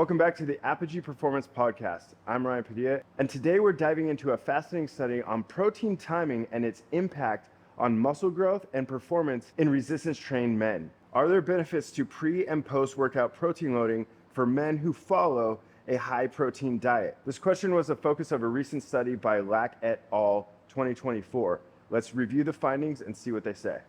Welcome back to the Apogee Performance Podcast. I'm Ryan Padilla, and today we're diving into a fascinating study on protein timing and its impact on muscle growth and performance in resistance-trained men. Are there benefits to pre- and post-workout protein loading for men who follow a high-protein diet? This question was the focus of a recent study by Lack et al. 2024. Let's review the findings and see what they say.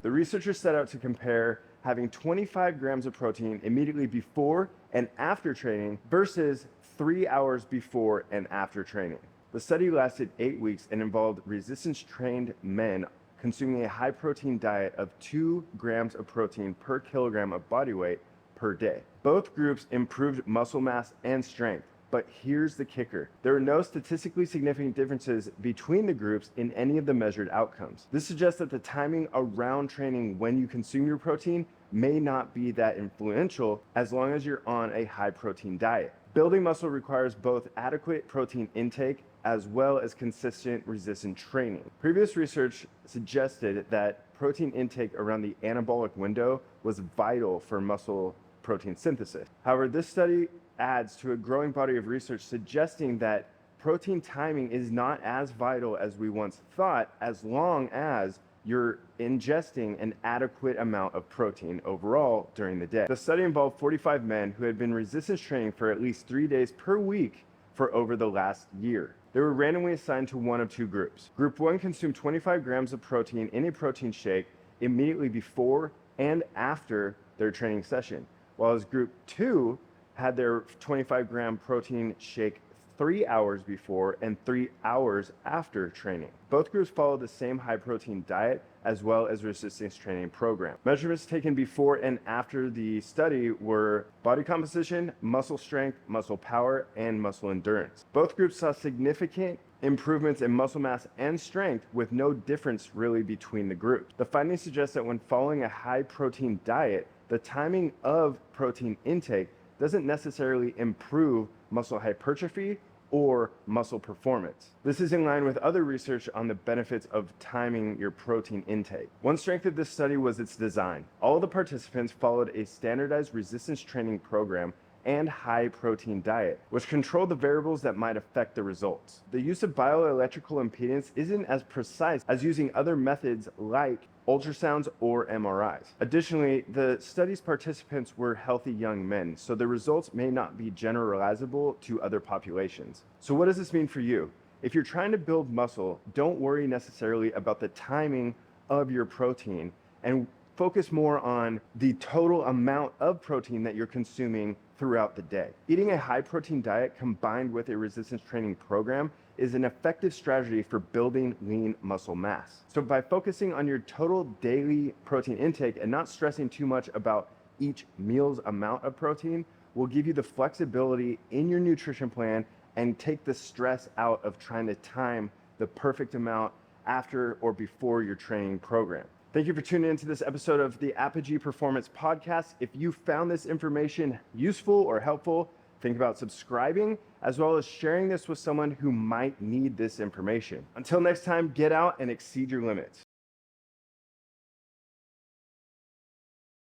The researchers set out to compare having 25 grams of protein immediately before and after training versus 3 hours before and after training. The study lasted 8 weeks and involved resistance-trained men consuming a high-protein diet of 2 grams of protein per kilogram of body weight per day. Both groups improved muscle mass and strength. But here's the kicker. There are no statistically significant differences between the groups in any of the measured outcomes. This suggests that the timing around training when you consume your protein may not be that influential as long as you're on a high protein diet. Building muscle requires both adequate protein intake as well as consistent resistant training. Previous research suggested that protein intake around the anabolic window was vital for muscle protein synthesis. However, this study adds to a growing body of research suggesting that protein timing is not as vital as we once thought, as long as you're ingesting an adequate amount of protein overall during the day. The study involved 45 men who had been resistance training for at least 3 days per week for over the last year. They were randomly assigned to one of two groups. Group 1 consumed 25 grams of protein in a protein shake immediately before and after their training session, while Group 2 had their 25-gram protein shake 3 hours before and 3 hours after training. Both groups followed the same high-protein diet as well as resistance training program. Measurements taken before and after the study were body composition, muscle strength, muscle power, and muscle endurance. Both groups saw significant improvements in muscle mass and strength with no difference really between the groups. The findings suggest that when following a high-protein diet, the timing of protein intake doesn't necessarily improve muscle hypertrophy or muscle performance. This is in line with other research on the benefits of timing your protein intake. One strength of this study was its design. All of the participants followed a standardized resistance training program and high protein diet, which controlled the variables that might affect the results. The use of bioelectrical impedance isn't as precise as using other methods like ultrasounds or MRIs. Additionally, the study's participants were healthy young men, so the results may not be generalizable to other populations. So what does this mean for you? If you're trying to build muscle, don't worry necessarily about the timing of your protein and focus more on the total amount of protein that you're consuming throughout the day. Eating a high protein diet combined with a resistance training program is an effective strategy for building lean muscle mass. So by focusing on your total daily protein intake and not stressing too much about each meal's amount of protein will give you the flexibility in your nutrition plan and take the stress out of trying to time the perfect amount after or before your training program. Thank you for tuning into this episode of the Apogee Performance Podcast. If you found this information useful or helpful, think about subscribing as well as sharing this with someone who might need this information. Until next time, get out and exceed your limits.